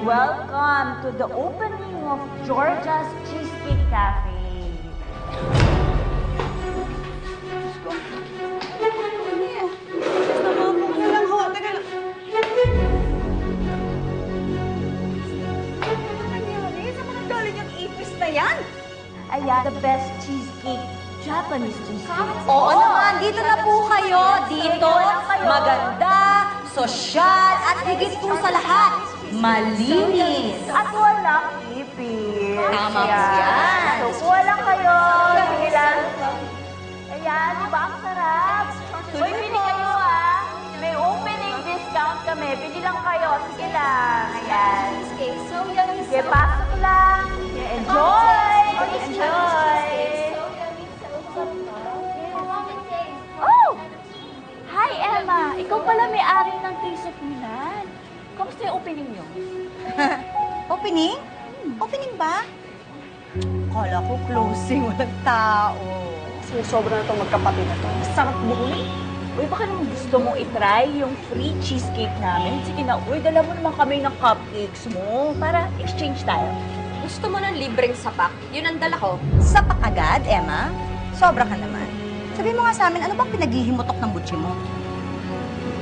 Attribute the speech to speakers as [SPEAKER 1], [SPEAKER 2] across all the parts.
[SPEAKER 1] welcome to the opening of Georgia's Cheesecake Cafe. Ayan, the best cheesecake, Japanese cheesecake.
[SPEAKER 2] Oo naman, dito na po kayo. Dito, maganda, sosyal, at higit po sa lahat, malinis.
[SPEAKER 1] At walang ipis.
[SPEAKER 2] Tama po yan.
[SPEAKER 1] So, kuha lang kayo. Sige lang. Ayan, di ba ang sarap? Uy, pili kayo May opening discount kami. Pili lang kayo. Sige lang. Ayan. Sige, pasok lang. Enjoy! Enjoy! Oh! Hi, Emma! Ikaw pala may-ari ng Taste of Milan. Kamusta yung opening nyo?
[SPEAKER 2] Opening? Opening ba? Kala ko closing, walang tao.
[SPEAKER 3] Sobra na itong magkapatid na to. Sarap buhay.
[SPEAKER 1] Uy, baka naman gusto mong itry yung free cheesecake namin. Sige na, uy, dala mo naman kami ng cupcakes mo para exchange tayo.
[SPEAKER 4] Gusto mo ng libreng sapak? Yun ang dala ko.
[SPEAKER 2] Sapak agad, Emma? Sobra ka naman. Sabi mo nga sa amin, ano bang pinaghihimutok ng butsi mo?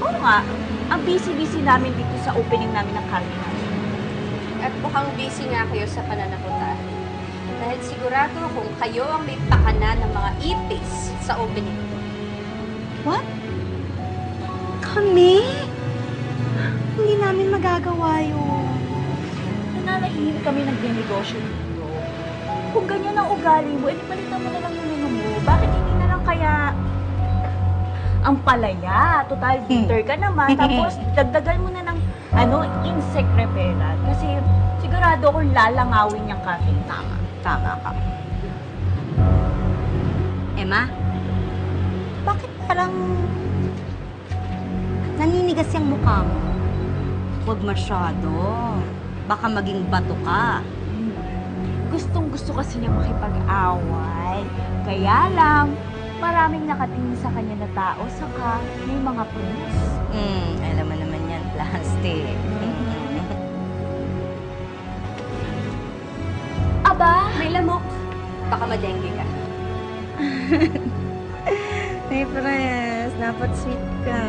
[SPEAKER 1] Oo nga, ang busy-busy namin dito sa opening namin ng cafe namin.
[SPEAKER 4] At mukhang busy nga kayo sa pananapuntahan. Dahil sigurado kung kayo ang may pakana ng mga ipis sa opening ko.
[SPEAKER 2] What? Kami? Hindi namin magagawa yun.
[SPEAKER 1] Nananahimik kami nagdinegosyo dito. Kung ganyan ang ugali mo, edi palitan mo na lang yung menu mo. Bakit hindi na lang kaya ang palaya? Total, bitter ka naman. Tapos, dagdagan mo na ng insect repellent. Kasi sigurado kung lalangawin yung cafe.
[SPEAKER 2] Tama ka. Emma? Bakit parang naninigas yung mukha mo? Huwag masyado. Baka maging bato ka.
[SPEAKER 1] Gustong-gusto kasi niya makipag-away. Kaya lang, maraming nakatingin sa kanya na tao, saka may mga pulis.
[SPEAKER 2] Alam mo naman yan, plastic.
[SPEAKER 4] Aba, may lamok. Baka madengge ka.
[SPEAKER 2] Hey, Pres, dapat sweet ka.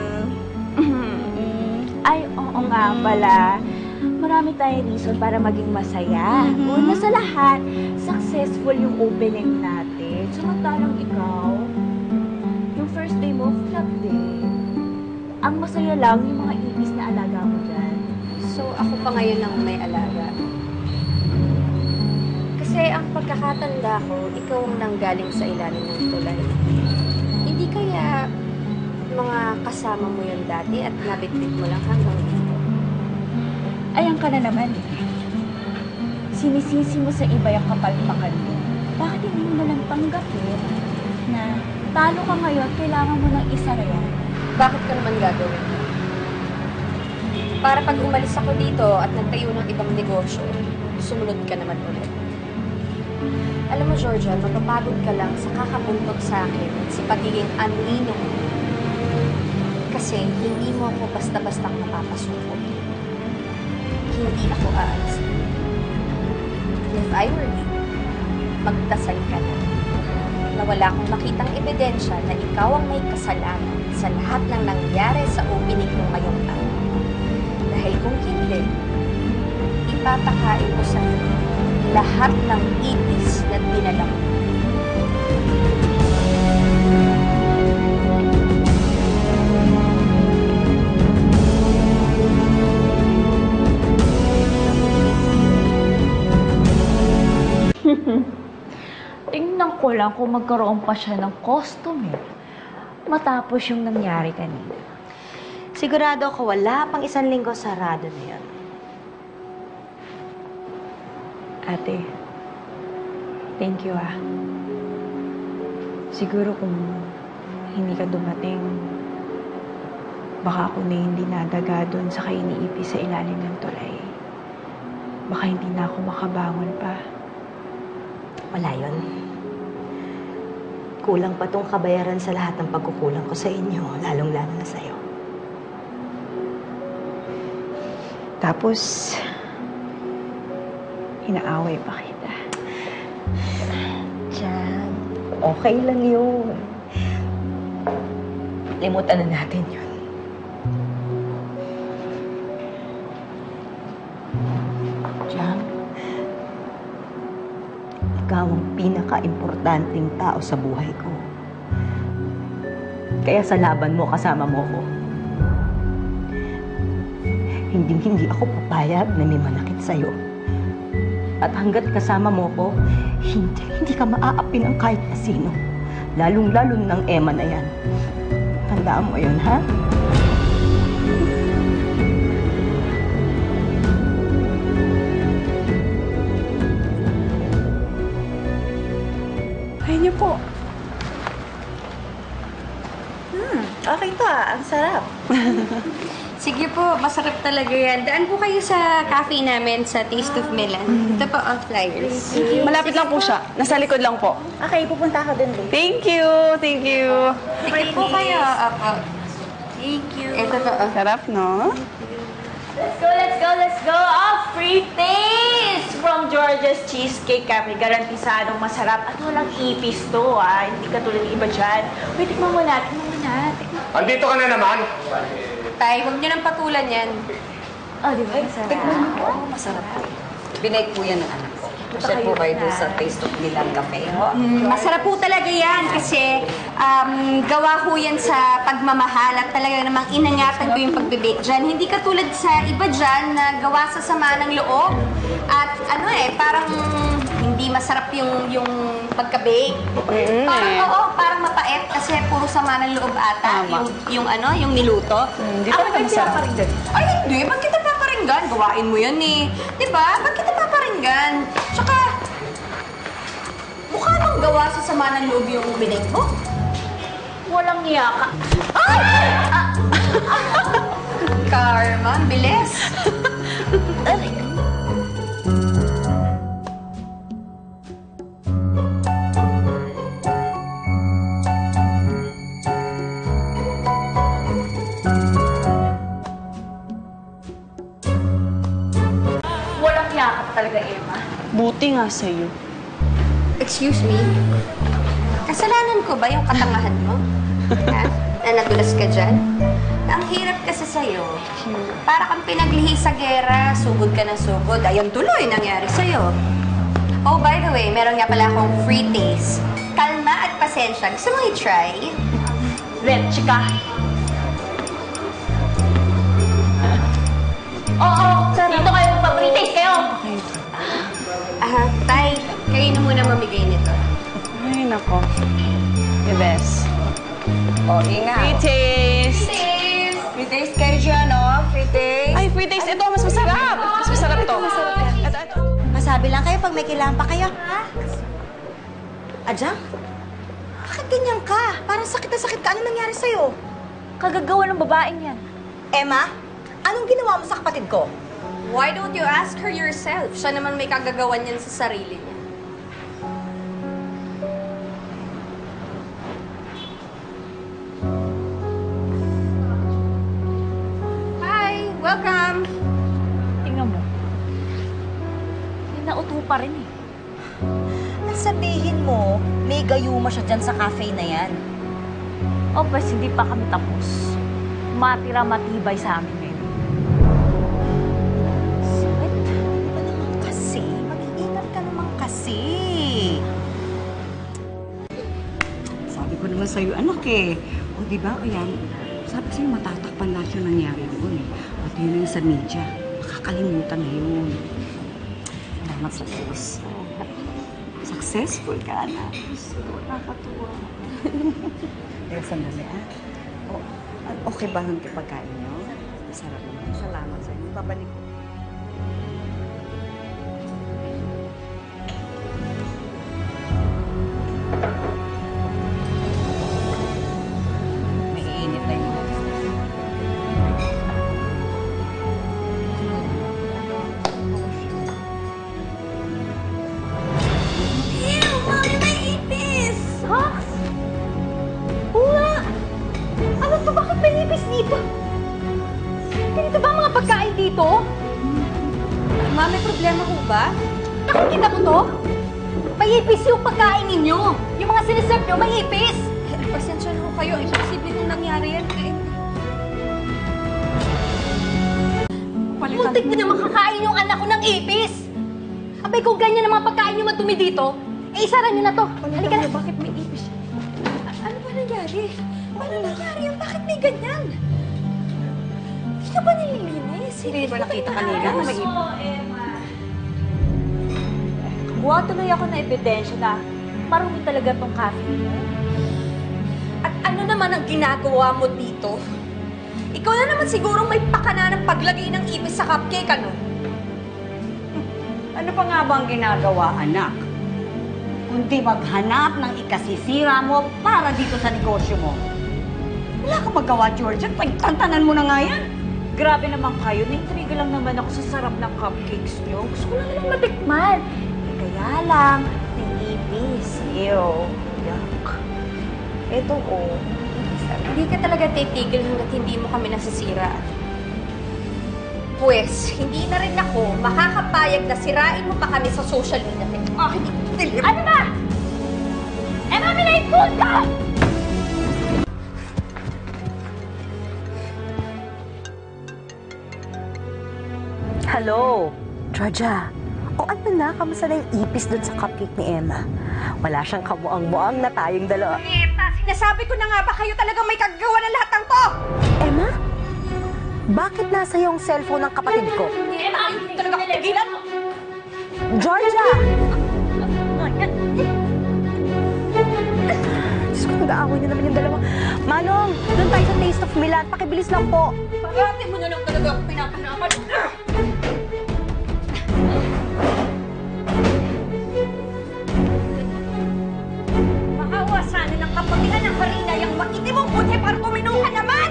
[SPEAKER 1] Ay, oo nga pala. Marami tayong reason para maging masaya. Una sa lahat, successful yung opening natin. Samantalang ikaw, yung first day mo, flop day. Ang masaya lang yung mga ipis na alaga mo dyan.
[SPEAKER 4] So, ako pa ngayon ang may alaga. Kasi ang pagkakatanda ko, ikaw ang nanggaling sa ilalim ng tulay. Hindi kaya mga kasama mo yun dati at nabitbit mo lang hanggang dito?
[SPEAKER 1] Ayan ka na naman. Sinisisi mo sa iba yung kapalpakan mo. Bakit hindi mo na lang tanggapin na talo ka ngayon, kailangan mo ng isa na yan?
[SPEAKER 4] Bakit ka naman gagawin? Para pag umalis ako dito at nagtayo ng ibang negosyo, sumunod ka naman ulit. Alam mo, Georgia, mapapagod ka lang sa kakabuntot sa akin at sa pagiging anino mo. Kasi hindi mo ako basta-bastang napapasuko. Hindi ako aalis. If I were you, magdasal ka na wala akong makitang ebidensya na ikaw ang may kasalanan sa lahat ng nangyari sa opening mo ngayong araw. Dahil kung hindi, ipapakain ko sa lahat ng ipis na dinala mo.
[SPEAKER 1] Tingnan ko lang kung magkaroon pa siya ng customer matapos yung nangyari kanina.
[SPEAKER 2] Sigurado ako wala pang 1 linggo sarado na yun.
[SPEAKER 1] Ate, thank you Siguro kung hindi ka dumating, baka ako na hindi nadaga doon sa kainiipis sa ilalim ng tulay. Baka hindi na ako makabangon pa.
[SPEAKER 2] Wala yun. Kulang pa tong kabayaran sa lahat ng pagkukulang ko sa inyo, lalong-lalo na sa'yo.
[SPEAKER 1] Tapos,
[SPEAKER 3] Inaaway pa kita.
[SPEAKER 5] Diyan, okay lang yun. Limutan na natin yun. Diyan, ikaw ang pinaka-importanting tao sa buhay ko. Kaya sa laban mo, kasama mo ko. Hindi ako papayag na may manakit sa'yo. At hanggat kasama mo ko, hindi ka maaapi ng kahit na sino. Lalong-lalo ng Emma na yan. Tandaan mo yun, ha?
[SPEAKER 3] Ayun niyo po.
[SPEAKER 1] Okay to ang sarap.
[SPEAKER 4] Sige po, masarap talaga yan. Daan po kayo sa cafe namin sa Taste of Milan. Ito po ang flyers.
[SPEAKER 3] Malapit lang po siya. Nasa likod lang po.
[SPEAKER 1] Okay, pupunta ka din, Lee.
[SPEAKER 3] Thank you! Thank you!
[SPEAKER 4] Sige po kayo. Opo.
[SPEAKER 1] Thank you.
[SPEAKER 4] Ito po.
[SPEAKER 3] Sarap, no?
[SPEAKER 1] Let's go, let's go, let's go! Free taste from George's Cheesecake Cafe. Garantisadong masarap at walang ipis to, Hindi ka tulad ng iba dyan. Wait, tikman mo natin.
[SPEAKER 6] Andito ka na naman.
[SPEAKER 4] Tay, huwag niyo nang patulan yan.
[SPEAKER 1] Oh, di ba? Masarap.
[SPEAKER 5] Masarap po. Binake po yan ng anak ko. Kasi po kayo doon sa Taste of Milan Cafe.
[SPEAKER 4] Masarap po talaga yan kasi gawa ko yan sa pagmamahal at talaga namang inangatan ko yung pagbe-bake dyan. Hindi katulad sa iba dyan na gawa sa sama ng loob. At parang hindi masarap yung pagka-bake. Parang mapait kasi puro sama ng loob ata yung niluto.
[SPEAKER 3] Hindi talaga masarap.
[SPEAKER 4] Ay, hindi. Ba't kita paparinggan? Gawain mo yan eh. Diba? Ba't kita paparinggan? Tsaka, mukha bang gawa sa sama ng loob yung binake mo?
[SPEAKER 1] Walang yaka.
[SPEAKER 4] Karma, ang bilis.
[SPEAKER 1] Walang yaka talaga, Emma.
[SPEAKER 3] Buti nga sa'yo.
[SPEAKER 4] Excuse me? Kasalanan ko ba yung katangahan mo? Ha? Na nadulas ka dyan? Ang hirap kasi sa'yo. Para kang pinaglihi sa gera, sugod ka ng sugod. Ayun tuloy nangyari sa'yo. Oh, by the way, meron nga pala akong free taste. Kalma at pasensya. Gusto mo i-try?
[SPEAKER 1] Let's ka. Oo, dito kayo mag-free taste kayo.
[SPEAKER 4] Tay, kayo na muna mamigay nito.
[SPEAKER 3] Ay, nako. The best.
[SPEAKER 5] O, ingat.
[SPEAKER 3] Free taste!
[SPEAKER 5] Free taste kayo dyan, Free taste.
[SPEAKER 3] Ay, free taste. Ito, mas masarap. Mas masarap to. Ito.
[SPEAKER 2] Masabi lang kayo pag may kailangan pa kayo, ha? Adjang? Bakit ganyan ka? Parang sakit na sakit ka. Ano nangyari sa'yo?
[SPEAKER 1] Kagagawa ng babaeng yan.
[SPEAKER 2] Emma, anong ginawa mo sa kapatid ko?
[SPEAKER 4] Why don't you ask her yourself? Siya naman may kagagawan yan sa sarili niya. Hi! Welcome!
[SPEAKER 1] Tingnan mo. May nauto pa rin eh.
[SPEAKER 2] Sabihin mo, may gayuma siya dyan sa cafe na yan.
[SPEAKER 1] O, pues hindi pa kami tapos. Matira matibay sa amin ngayon.
[SPEAKER 2] Sweet. Iba naman kasi. Mag-iingat ka naman kasi.
[SPEAKER 7] Sabi ko naman sa'yo, anak eh. O di ba, ayan, sabi sa'yo matatakpan lahat yung nangyari doon eh. At yun yung sa media. Makakalimutan na yun. Salamat sa Diyos. Successful ka, anak. Nakakatuwa. Pero sandali, O, okay ba nung pagkain niyo? Masarap naman. Salamat sa inyo. Babalik ko.
[SPEAKER 5] May iinit na yun.
[SPEAKER 2] Ew! Mami, may ipis!
[SPEAKER 1] Ha? Uwa! Ano to? Bakit may ipis dito? Ganito ba ang mga pagkain dito?
[SPEAKER 4] Ma, may problema ho ba?
[SPEAKER 2] Nakikita mo to? May ipis yung pagkain ninyo. Yung mga siniserve nyo, may ipis.
[SPEAKER 4] Pasensya na ho kayo. Imposible kung nangyari yan.
[SPEAKER 2] Muntik na naman kakain yung anak ko ng ipis. Abay, kung ganyan ang mga pagkain nyo madumi dito, eh isara nyo na to. Halika na.
[SPEAKER 4] Bakit may ipis? Ano ba nangyari? Paano nangyari yan? Bakit may ganyan? Hindi ka ba nililinis?
[SPEAKER 7] Hindi ba nakita kanina na may ipis?
[SPEAKER 1] Kuha tuloy ako na ebidensya na marumi talaga tong cafe mo.
[SPEAKER 4] At ano naman ang ginagawa mo dito? Ikaw na naman siguro may pakana ng paglagay ng ipis sa cupcake, ano?
[SPEAKER 7] Ano pa nga ba ang ginagawa, anak? Kundi maghanap ng ikasisira mo para dito sa negosyo mo. Wala ka magawa, Georgia. Tantanan mo na nga yan.
[SPEAKER 1] Grabe naman kayo, na-intriga lang naman ako sa sarap ng cupcakes nyo. Gusto ko lang naman matikman. Kaya lang, nangipis. Ew, yuck. Ito
[SPEAKER 4] Hindi ka talaga titigil hanggat hindi mo kami nasisira. Pues, hindi na rin ako makakapayag na sirain mo pa kami sa social media.
[SPEAKER 1] Ano ba? Emma, may food ka!
[SPEAKER 8] Hello, Georgia. O ano na, kamusta na yung ipis dun sa cupcake ni Emma? Wala siyang kamuang-muang na tayong dalawa.
[SPEAKER 2] Sinasabi ko na nga ba kayo talagang may kagagawa ng lahat ng to?
[SPEAKER 8] Emma? Bakit nasa yung cellphone ng kapatid ko?
[SPEAKER 2] Emma, hindi talaga ako tigilan mo.
[SPEAKER 8] Georgia! Diyos ko, nag-aaway na naman yung dalawa. Manong, doon tayo sa Taste of Milan. Pakibilis lang po.
[SPEAKER 2] Parati mo na lang talaga ako pinapanaman. Maawa sana ng kapatian ng harina yung maitim mong buti para tuminom ka naman!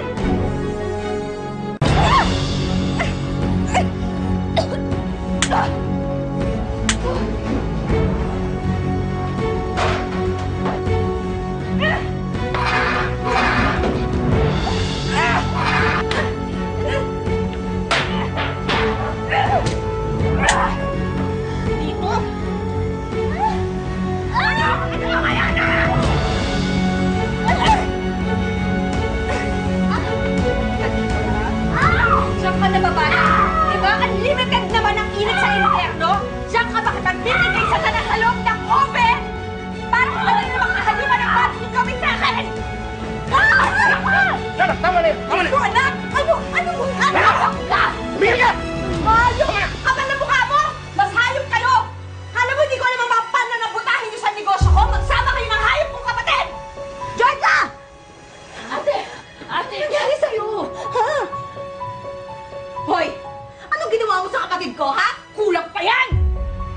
[SPEAKER 2] Diyan ka na babae. Diba? Unlimited naman ang init sa impyerno. Diyan ka bakit nagbibigay sa tanan sa loob ng oven? Para kung ano yung mga kahaliwa ng bati yung gawin sa akin!
[SPEAKER 6] Tama na! Tama na!
[SPEAKER 2] Ano, anak? Ano? Ano? Ano?
[SPEAKER 6] Tumigil ka!
[SPEAKER 2] Hayop! Kapal na mukha mo! Mas hayop kayo! Kala mo hindi ko alam ang mga pananabutahin niyo sa negosyo ko? Magsama kayo ng hayop kong kapatid! Georgia! Ate! Ate! Nangyari sa'yo? Ha? Hoy! Anong ginawa mo sa kapatid ko, ha? Kulang pa yan!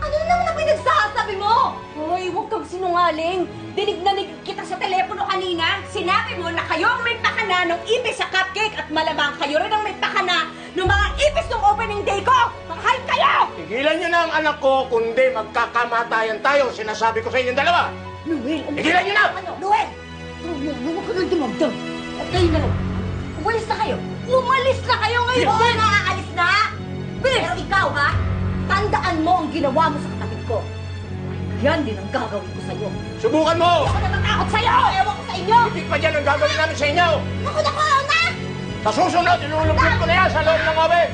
[SPEAKER 2] Ano naman ang pinagsasabi mo? Hoy, huwag kang sinungaling. Dinig na dinig kita sa telepono kanina. Sinabi mo na kayo ang may pakana ng ipis sa cupcake at malamang kayo rin ang may pakana ng mga ipis ng opening day ko. Mahal kayo!
[SPEAKER 6] Tigilan niyo na ang anak ko, kundi magkakamatayan tayo. Sinasabi ko sa inyong dalawa.
[SPEAKER 2] Noel!
[SPEAKER 6] Tigilan niyo na!
[SPEAKER 2] Ano? Noel! Huwag ka nang dumagdag. At kayo na lang. Umalis na kayo. Umalis na kayo ngayon! Oo, nakaalis na! Pero ikaw, ha? Tandaan mo ang ginawa mo sa kapatid ko. Yan din ang gagawin ko sa'yo.
[SPEAKER 6] Subukan mo!
[SPEAKER 2] Ako natatakot sa'yo! Ewan ko sa inyo!
[SPEAKER 6] Hindi pa dyan ang gagawin namin sa inyo!
[SPEAKER 2] Naku, na!
[SPEAKER 6] Sa susunod, ilulubog ko na yan sa loob ng oven!